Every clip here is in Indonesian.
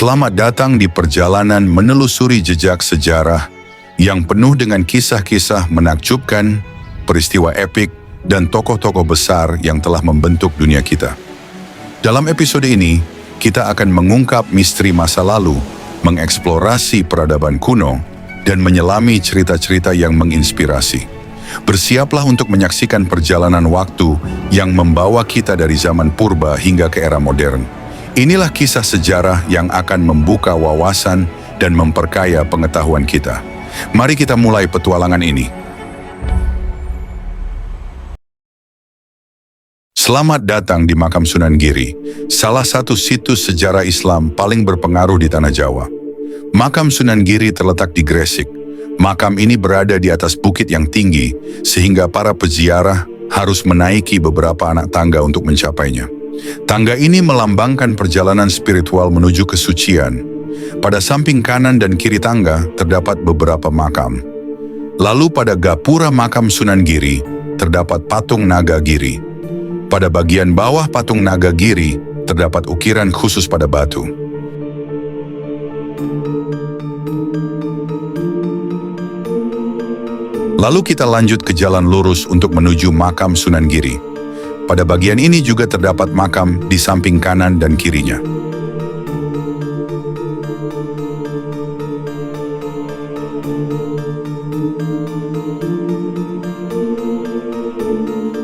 Selamat datang di perjalanan menelusuri jejak sejarah yang penuh dengan kisah-kisah menakjubkan, peristiwa epik, dan tokoh-tokoh besar yang telah membentuk dunia kita. Dalam episode ini, kita akan mengungkap misteri masa lalu, mengeksplorasi peradaban kuno, dan menyelami cerita-cerita yang menginspirasi. Bersiaplah untuk menyaksikan perjalanan waktu yang membawa kita dari zaman purba hingga ke era modern. Inilah kisah sejarah yang akan membuka wawasan dan memperkaya pengetahuan kita. Mari kita mulai petualangan ini. Selamat datang di Makam Sunan Giri, salah satu situs sejarah Islam paling berpengaruh di Tanah Jawa. Makam Sunan Giri terletak di Gresik. Makam ini berada di atas bukit yang tinggi, sehingga para peziarah harus menaiki beberapa anak tangga untuk mencapainya. Tangga ini melambangkan perjalanan spiritual menuju kesucian. Pada samping kanan dan kiri tangga terdapat beberapa makam. Lalu pada gapura makam Sunan Giri terdapat patung naga giri. Pada bagian bawah patung naga giri terdapat ukiran khusus pada batu. Lalu kita lanjut ke jalan lurus untuk menuju makam Sunan Giri. Pada bagian ini juga terdapat makam di samping kanan dan kirinya.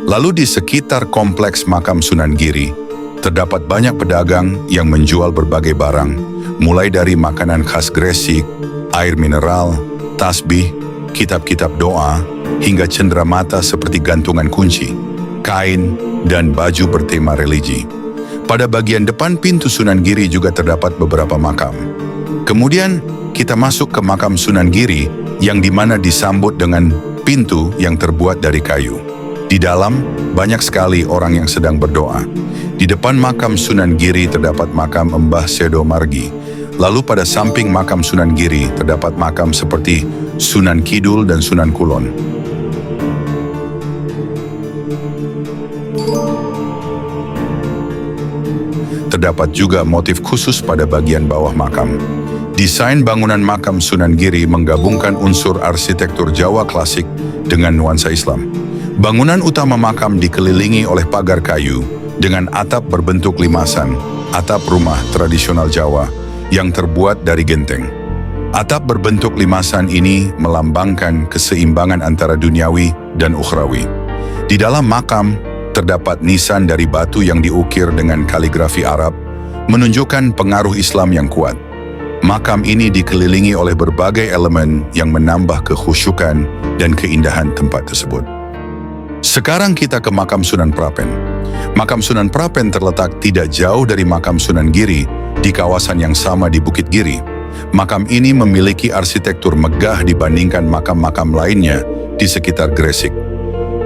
Lalu di sekitar kompleks makam Sunan Giri, terdapat banyak pedagang yang menjual berbagai barang, mulai dari makanan khas Gresik, air mineral, tasbih, kitab-kitab doa, hingga cenderamata seperti gantungan kunci, kain, dan baju bertema religi. Pada bagian depan pintu Sunan Giri juga terdapat beberapa makam. Kemudian kita masuk ke makam Sunan Giri yang dimana disambut dengan pintu yang terbuat dari kayu. Di dalam banyak sekali orang yang sedang berdoa. Di depan makam Sunan Giri terdapat makam Mbah Sedo Margi. Lalu pada samping makam Sunan Giri terdapat makam seperti Sunan Kidul dan Sunan Kulon. Terdapat juga motif khusus pada bagian bawah makam. Desain bangunan makam Sunan Giri menggabungkan unsur arsitektur Jawa klasik dengan nuansa Islam. Bangunan utama makam dikelilingi oleh pagar kayu dengan atap berbentuk limasan, atap rumah tradisional Jawa yang terbuat dari genteng. Atap berbentuk limasan ini melambangkan keseimbangan antara duniawi dan ukhrawi. Di dalam makam terdapat nisan dari batu yang diukir dengan kaligrafi Arab, menunjukkan pengaruh Islam yang kuat. Makam ini dikelilingi oleh berbagai elemen yang menambah kekhusyukan dan keindahan tempat tersebut. Sekarang kita ke makam Sunan Prapen. Makam Sunan Prapen terletak tidak jauh dari makam Sunan Giri di kawasan yang sama di Bukit Giri. Makam ini memiliki arsitektur megah dibandingkan makam-makam lainnya di sekitar Gresik.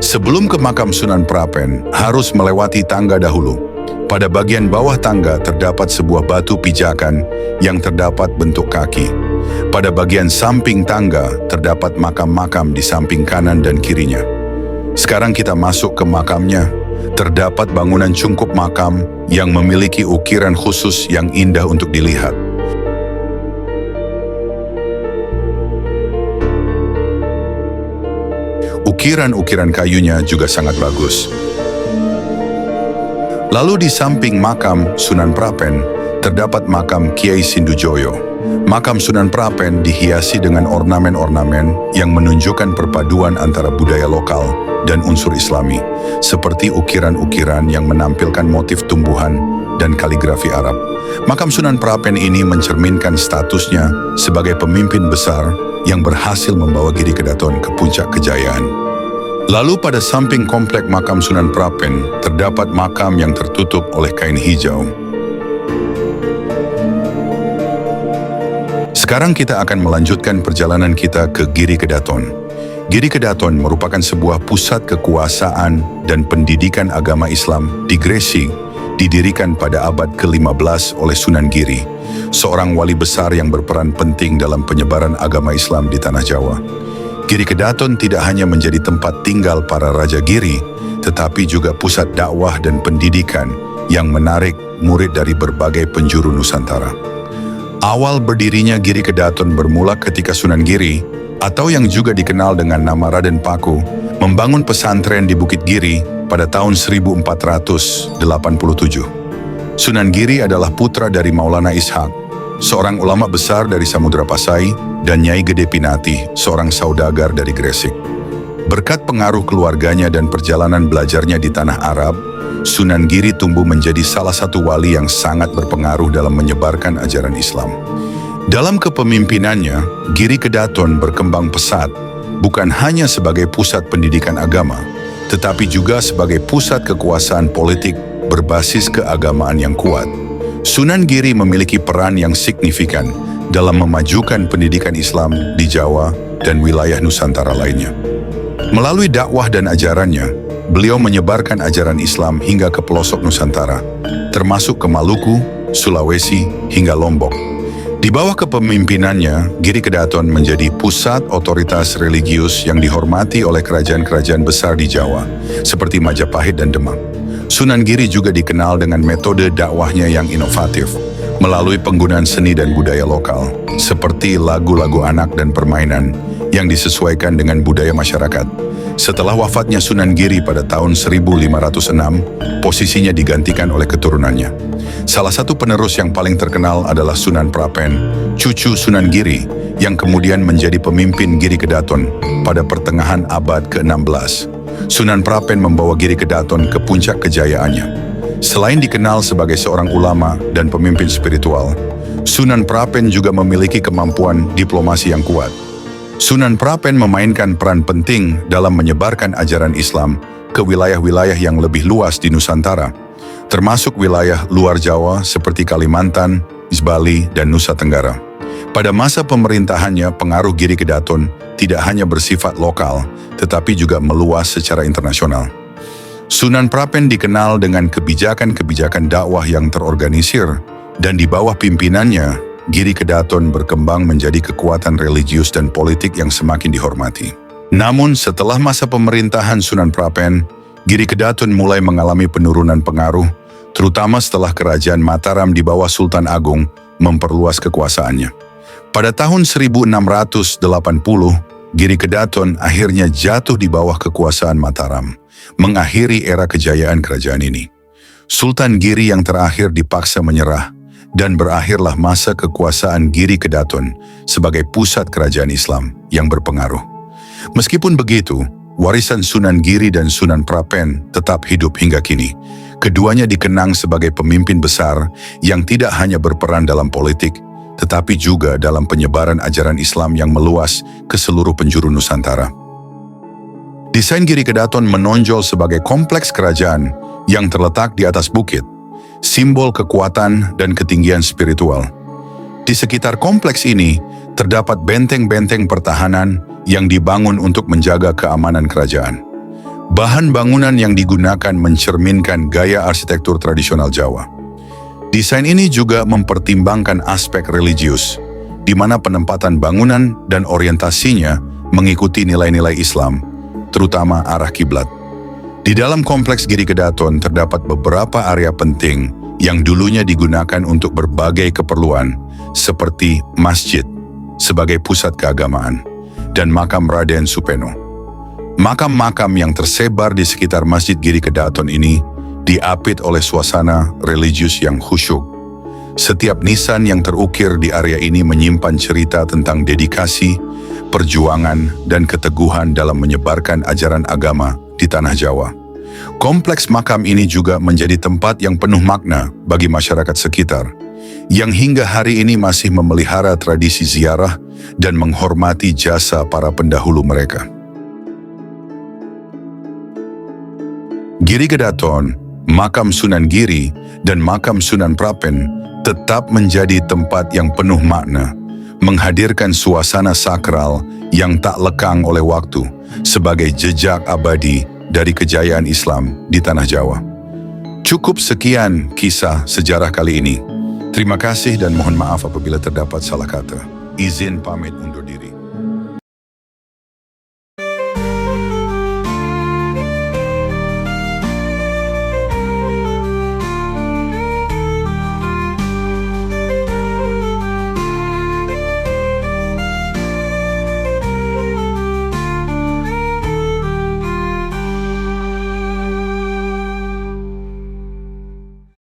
Sebelum ke makam Sunan Prapen, harus melewati tangga dahulu. Pada bagian bawah tangga terdapat sebuah batu pijakan yang terdapat bentuk kaki. Pada bagian samping tangga terdapat makam-makam di samping kanan dan kirinya. Sekarang kita masuk ke makamnya. Terdapat bangunan cungkup makam yang memiliki ukiran khusus yang indah untuk dilihat. Ukiran-ukiran kayunya juga sangat bagus. Lalu di samping makam Sunan Prapen, terdapat makam Kiai Sindujoyo. Makam Sunan Prapen dihiasi dengan ornamen-ornamen yang menunjukkan perpaduan antara budaya lokal dan unsur Islami, seperti ukiran-ukiran yang menampilkan motif tumbuhan dan kaligrafi Arab. Makam Sunan Prapen ini mencerminkan statusnya sebagai pemimpin besar yang berhasil membawa Giri Kedaton ke puncak kejayaan. Lalu pada samping komplek makam Sunan Prapen terdapat makam yang tertutup oleh kain hijau. Sekarang kita akan melanjutkan perjalanan kita ke Giri Kedaton. Giri Kedaton merupakan sebuah pusat kekuasaan dan pendidikan agama Islam di Gresik, didirikan pada abad ke-15 oleh Sunan Giri, seorang wali besar yang berperan penting dalam penyebaran agama Islam di Tanah Jawa. Giri Kedaton tidak hanya menjadi tempat tinggal para Raja Giri, tetapi juga pusat dakwah dan pendidikan yang menarik murid dari berbagai penjuru Nusantara. Awal berdirinya Giri Kedaton bermula ketika Sunan Giri, atau yang juga dikenal dengan nama Raden Paku, membangun pesantren di Bukit Giri pada tahun 1487. Sunan Giri adalah putra dari Maulana Ishak, seorang ulama besar dari Samudra Pasai, dan Nyai Gede Pinati, seorang saudagar dari Gresik. Berkat pengaruh keluarganya dan perjalanan belajarnya di tanah Arab, Sunan Giri tumbuh menjadi salah satu wali yang sangat berpengaruh dalam menyebarkan ajaran Islam. Dalam kepemimpinannya, Giri Kedaton berkembang pesat, bukan hanya sebagai pusat pendidikan agama, tetapi juga sebagai pusat kekuasaan politik berbasis keagamaan yang kuat. Sunan Giri memiliki peran yang signifikan dalam memajukan pendidikan Islam di Jawa dan wilayah Nusantara lainnya. Melalui dakwah dan ajarannya, beliau menyebarkan ajaran Islam hingga ke pelosok Nusantara, termasuk ke Maluku, Sulawesi, hingga Lombok. Di bawah kepemimpinannya, Giri Kedaton menjadi pusat otoritas religius yang dihormati oleh kerajaan-kerajaan besar di Jawa, seperti Majapahit dan Demak. Sunan Giri juga dikenal dengan metode dakwahnya yang inovatif, melalui penggunaan seni dan budaya lokal, seperti lagu-lagu anak dan permainan yang disesuaikan dengan budaya masyarakat. Setelah wafatnya Sunan Giri pada tahun 1506, posisinya digantikan oleh keturunannya. Salah satu penerus yang paling terkenal adalah Sunan Prapen, cucu Sunan Giri, yang kemudian menjadi pemimpin Giri Kedaton pada pertengahan abad ke-16. Sunan Prapen membawa Giri Kedaton ke puncak kejayaannya. Selain dikenal sebagai seorang ulama dan pemimpin spiritual, Sunan Prapen juga memiliki kemampuan diplomasi yang kuat. Sunan Prapen memainkan peran penting dalam menyebarkan ajaran Islam ke wilayah-wilayah yang lebih luas di Nusantara, termasuk wilayah luar Jawa seperti Kalimantan, Bali, dan Nusa Tenggara. Pada masa pemerintahannya, pengaruh Giri Kedaton tidak hanya bersifat lokal, tetapi juga meluas secara internasional. Sunan Prapen dikenal dengan kebijakan-kebijakan dakwah yang terorganisir, dan di bawah pimpinannya, Giri Kedaton berkembang menjadi kekuatan religius dan politik yang semakin dihormati. Namun setelah masa pemerintahan Sunan Prapen, Giri Kedaton mulai mengalami penurunan pengaruh, terutama setelah kerajaan Mataram di bawah Sultan Agung memperluas kekuasaannya. Pada tahun 1680, Giri Kedaton akhirnya jatuh di bawah kekuasaan Mataram, mengakhiri era kejayaan kerajaan ini. Sultan Giri yang terakhir dipaksa menyerah, dan berakhirlah masa kekuasaan Giri Kedaton sebagai pusat kerajaan Islam yang berpengaruh. Meskipun begitu, warisan Sunan Giri dan Sunan Prapen tetap hidup hingga kini. Keduanya dikenang sebagai pemimpin besar yang tidak hanya berperan dalam politik, tetapi juga dalam penyebaran ajaran Islam yang meluas ke seluruh penjuru Nusantara. Desain Giri Kedaton menonjol sebagai kompleks kerajaan yang terletak di atas bukit, simbol kekuatan dan ketinggian spiritual. Di sekitar kompleks ini, terdapat benteng-benteng pertahanan yang dibangun untuk menjaga keamanan kerajaan. Bahan bangunan yang digunakan mencerminkan gaya arsitektur tradisional Jawa. Desain ini juga mempertimbangkan aspek religius, di mana penempatan bangunan dan orientasinya mengikuti nilai-nilai Islam, terutama arah kiblat. Di dalam kompleks Giri Kedaton terdapat beberapa area penting yang dulunya digunakan untuk berbagai keperluan, seperti masjid sebagai pusat keagamaan dan makam Raden Supeno. Makam-makam yang tersebar di sekitar Masjid Giri Kedaton ini diapit oleh suasana religius yang khusyuk. Setiap nisan yang terukir di area ini menyimpan cerita tentang dedikasi, perjuangan, dan keteguhan dalam menyebarkan ajaran agama di tanah Jawa. Kompleks makam ini juga menjadi tempat yang penuh makna bagi masyarakat sekitar, yang hingga hari ini masih memelihara tradisi ziarah dan menghormati jasa para pendahulu mereka. Giri Kedaton, makam Sunan Giri, dan makam Sunan Prapen tetap menjadi tempat yang penuh makna, menghadirkan suasana sakral yang tak lekang oleh waktu sebagai jejak abadi dari kejayaan Islam di tanah Jawa. Cukup sekian kisah sejarah kali ini. Terima kasih dan mohon maaf apabila terdapat salah kata. Izin pamit undur diri.